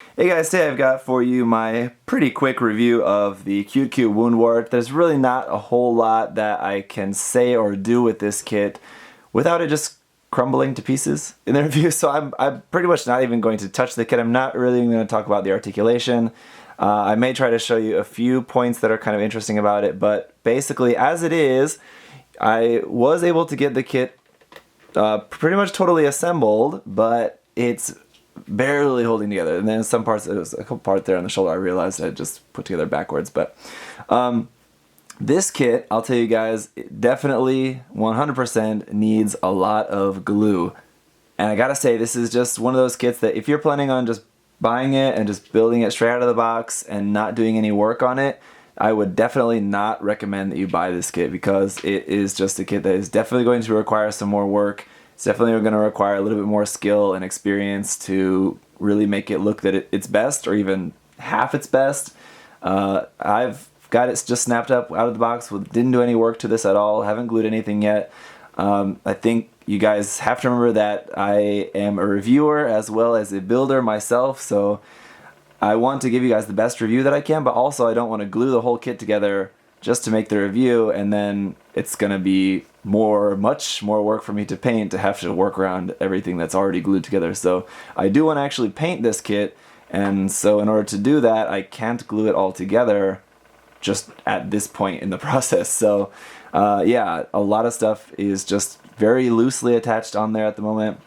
Hey guys, today I've got for you my pretty quick review of the CuteCube Woundwort. There's really not a whole lot that I can say or do with this kit without it just crumbling to pieces in the review, so I'm pretty much not even going to touch the kit. I'm not really going to talk about the articulation. I may try to show you a few points that are kind of interesting about it, but basically as it is, I was able to get the kit pretty much totally assembled, but it's barely holding together. And then some parts, there was a couple parts there on the shoulder I realized I just put together backwards. But this kit, I'll tell you guys, it definitely 100% needs a lot of glue. And I gotta say, this is just one of those kits that if you're planning on just buying it and just building it straight out of the box and not doing any work on it, I would definitely not recommend that you buy this kit, because it is just a kit that is definitely going to require some more work. It's definitely going to require a little bit more skill and experience to really make it look that it's best, or even half its best. I've got it just snapped up out of the box, didn't do any work to this at all, haven't glued anything yet. I think you guys have to remember that I am a reviewer as well as a builder myself, so I want to give you guys the best review that I can, but also I don't want to glue the whole kit together just to make the review, and then it's going to be much more work for me to paint, to have to work around everything that's already glued together. So I do want to actually paint this kit, and so in order to do that, I can't glue it all together just at this point in the process. So yeah, a lot of stuff is just very loosely attached on there at the moment.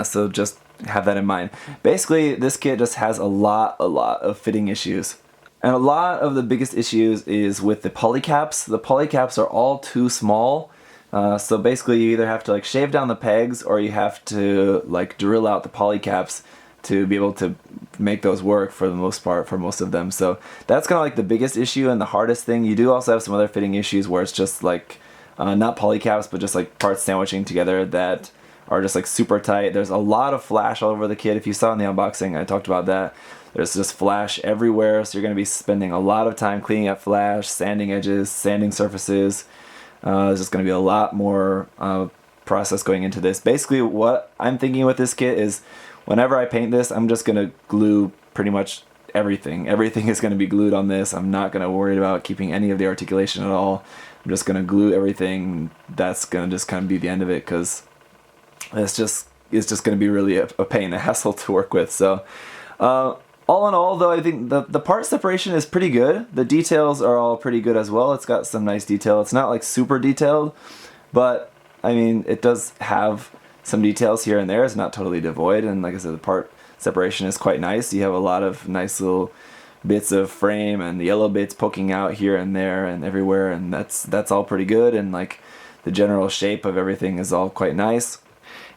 So just have that in mind. Basically, this kit just has a lot of fitting issues. And a lot of the biggest issues is with the polycaps. The polycaps are all too small. So basically you either have to like shave down the pegs, or you have to like drill out the polycaps to be able to make those work for the most part, for most of them. So that's kind of like the biggest issue and the hardest thing. You do also have some other fitting issues where it's just like, not polycaps, but just like parts sandwiching together that are just like super tight. There's a lot of flash all over the kit. If you saw in the unboxing, I talked about that. There's just flash everywhere, so you're going to be spending a lot of time cleaning up flash, sanding edges, sanding surfaces. There's just going to be a lot more process going into this. Basically, what I'm thinking with this kit is whenever I paint this, I'm just going to glue pretty much everything. Everything is going to be glued on this. I'm not going to worry about keeping any of the articulation at all. I'm just going to glue everything. That's going to just kind of be the end of it, because it's just going to be really a pain, a hassle to work with. So all in all, though, I think the part separation is pretty good. The details are all pretty good as well. It's got some nice detail. It's not like super detailed, but I mean, it does have some details here and there. It's not totally devoid, and like I said, the part separation is quite nice. You have a lot of nice little bits of frame and the yellow bits poking out here and there and everywhere, and that's all pretty good, and like the general shape of everything is all quite nice.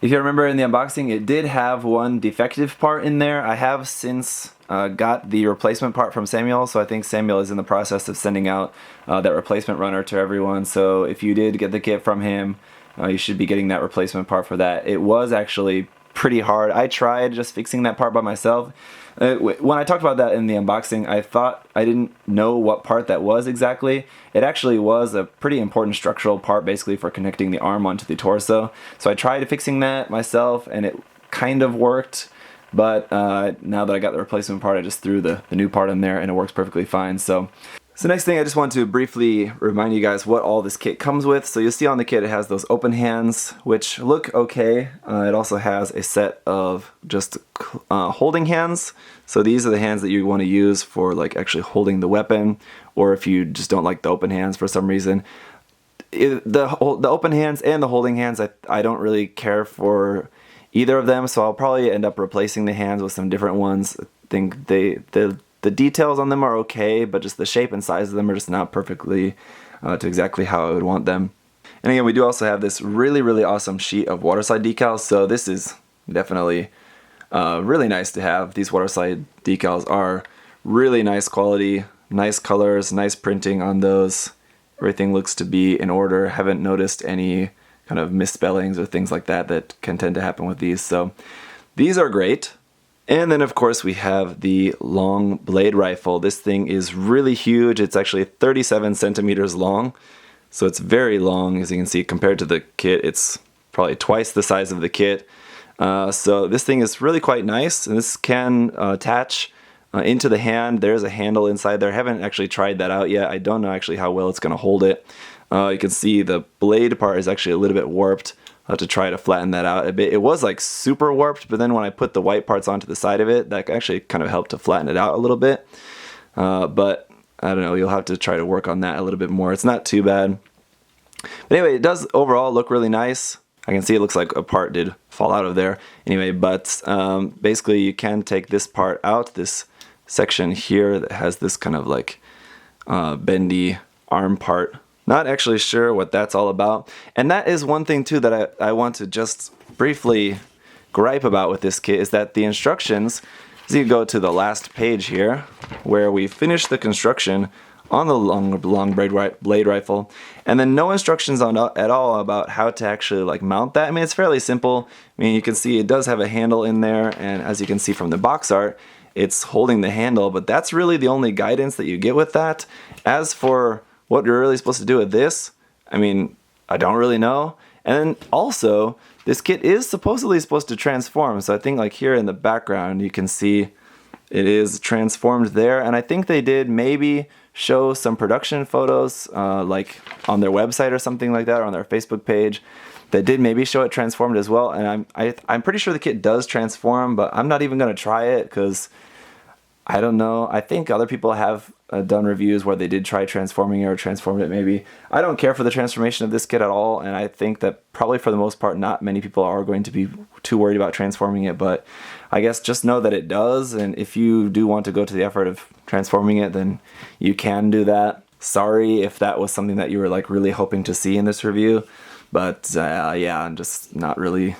If you remember in the unboxing, it did have one defective part in there. I have since got the replacement part from Samuel, so I think Samuel is in the process of sending out that replacement runner to everyone. So if you did get the kit from him, you should be getting that replacement part for that. It was actually pretty hard. I tried just fixing that part by myself. When I talked about that in the unboxing, I thought I didn't know what part that was exactly. It actually was a pretty important structural part, basically for connecting the arm onto the torso. So I tried fixing that myself, and it kind of worked. But now that I got the replacement part, I just threw the new part in there, and it works perfectly fine. So next thing, I just want to briefly remind you guys what all this kit comes with. So you'll see on the kit it has those open hands, which look okay. It also has a set of just holding hands. So these are the hands that you want to use for like actually holding the weapon, or if you just don't like the open hands for some reason. The open hands and the holding hands, I don't really care for either of them, so I'll probably end up replacing the hands with some different ones. I think the details on them are okay, but just the shape and size of them are just not perfectly to exactly how I would want them. And again, we do also have this really awesome sheet of waterslide decals, so this is definitely really nice to have. These waterslide decals are really nice quality, nice colors, nice printing on those. Everything looks to be in order. Haven't noticed any kind of misspellings or things like that that can tend to happen with these, so these are great. And then of course we have the long blade rifle. This thing is really huge. It's actually 37 centimeters long, so it's very long. As you can see, compared to the kit, it's probably twice the size of the kit. So this thing is really quite nice, and this can attach into the hand. There's a handle inside there. I haven't actually tried that out yet. I don't know actually how well it's going to hold it. You can see the blade part is actually a little bit warped. I'll have to try to flatten that out a bit. It was like super warped, but then when I put the white parts onto the side of it, that actually kind of helped to flatten it out a little bit. But I don't know, you'll have to try to work on that a little bit more. It's not too bad. But anyway, it does overall look really nice. I can see it looks like a part did fall out of there. Anyway, but basically you can take this part out, this section here that has this kind of like bendy arm part. Not actually sure what that's all about. And that is one thing too that I want to just briefly gripe about with this kit, is that the instructions, so you go to the last page here where we finish the construction on the long blade rifle, and then no instructions on at all about how to actually like mount that. I mean, it's fairly simple. I mean, you can see it does have a handle in there, and as you can see from the box art, it's holding the handle, but that's really the only guidance that you get with that. As for what you're really supposed to do with this, I mean, I don't really know. And then also, this kit is supposedly supposed to transform, so I think like here in the background you can see it is transformed there, and I think they did maybe show some production photos like on their website or something like that, or on their Facebook page that did maybe show it transformed as well. And I'm pretty sure the kit does transform, but I'm not even going to try it because I don't know. I think other people have done reviews where they did try transforming it or transformed it maybe. I don't care for the transformation of this kit at all, and I think that probably for the most part not many people are going to be too worried about transforming it, but I guess just know that it does, and if you do want to go to the effort of transforming it, then you can do that. Sorry if that was something that you were like really hoping to see in this review, but yeah, I'm just not really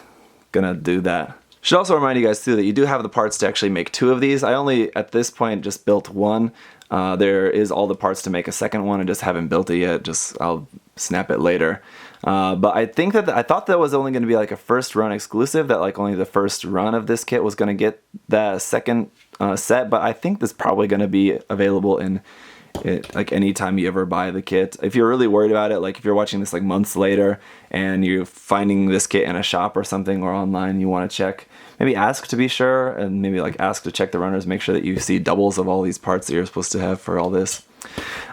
gonna do that. Should also remind you guys too that you do have the parts to actually make 2 of these. I only at this point just built 1. There is all the parts to make a second one. I just haven't built it yet. I'll snap it later. But I think that I thought that was only going to be like a first run exclusive, that like only the first run of this kit was going to get that second set. But I think this is probably going to be available in like anytime you ever buy the kit. If you're really worried about it, like if you're watching this like months later and you're finding this kit in a shop or something or online, you want to check, maybe ask to be sure, and maybe like ask to check the runners, make sure that you see doubles of all these parts that you're supposed to have for all this.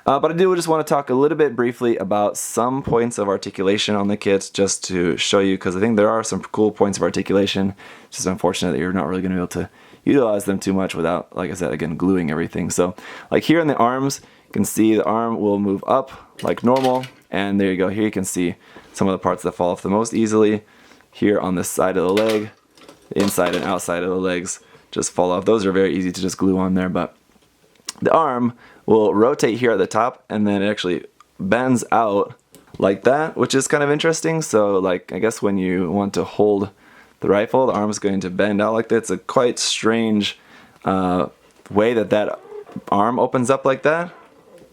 But I do just want to talk a little bit briefly about some points of articulation on the kit, just to show you, because I think there are some cool points of articulation. It's just unfortunate that you're not really going to be able to utilize them too much without, like I said, again, gluing everything. So like here in the arms, you can see the arm will move up like normal, and there you go. Here you can see some of the parts that fall off the most easily. Here on this side of the leg, the inside and outside of the legs just fall off. Those are very easy to just glue on there, but the arm will rotate here at the top, and then it actually bends out like that, which is kind of interesting. So like, I guess when you want to hold the rifle, the arm is going to bend out like that. It's a quite strange way that arm opens up like that.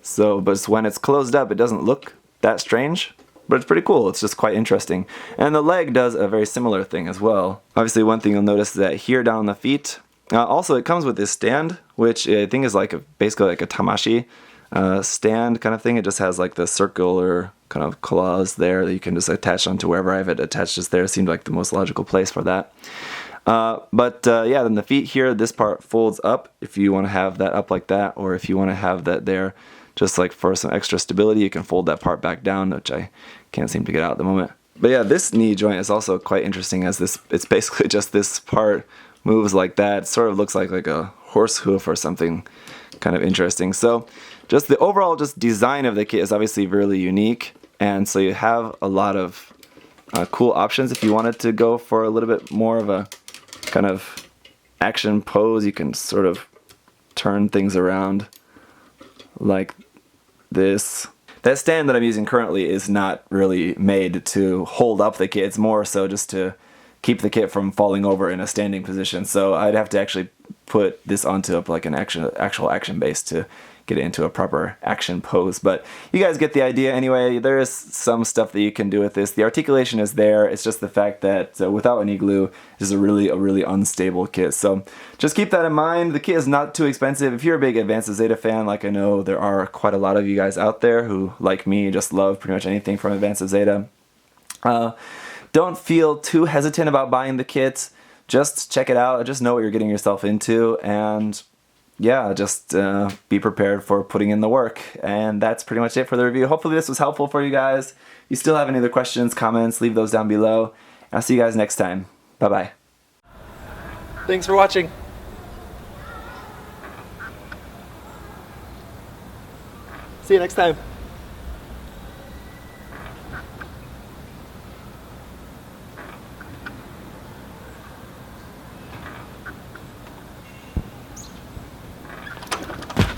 So, but when it's closed up, it doesn't look that strange, but it's pretty cool. It's just quite interesting. And the leg does a very similar thing as well. Obviously, one thing you'll notice is that here down on the feet, also it comes with this stand, which I think is like basically like a tamashi stand kind of thing. It just has like the circular kind of claws there that you can just attach onto wherever I have it attached. Just there seemed like the most logical place for that. Yeah, then the feet here, this part folds up if you want to have that up like that, or if you want to have that there just like for some extra stability, you can fold that part back down, which I can't seem to get out at the moment. But yeah, this knee joint is also quite interesting, as it's basically just this part moves like that. It sort of looks like a horse hoof or something kind of interesting. So just the overall design of the kit is obviously really unique, and so you have a lot of cool options. If you wanted to go for a little bit more of a kind of action pose, you can sort of turn things around like this. That stand that I'm using currently is not really made to hold up the kit. It's more so just to keep the kit from falling over in a standing position. So I'd have to actually put this onto like an actual action base to get it into a proper action pose. But you guys get the idea anyway. There is some stuff that you can do with this. The articulation is there. It's just the fact that without any glue, this is a really unstable kit. So just keep that in mind. The kit is not too expensive. If you're a big Advanced Zeta fan, like I know there are quite a lot of you guys out there who, like me, just love pretty much anything from Advanced Zeta, don't feel too hesitant about buying the kit. just check it out, just know what you're getting yourself into, and yeah, just be prepared for putting in the work. And that's pretty much it for the review. Hopefully this was helpful for you guys. If you still have any other questions, comments, leave those down below. And I'll see you guys next time. Bye-bye. Thanks for watching. See you next time.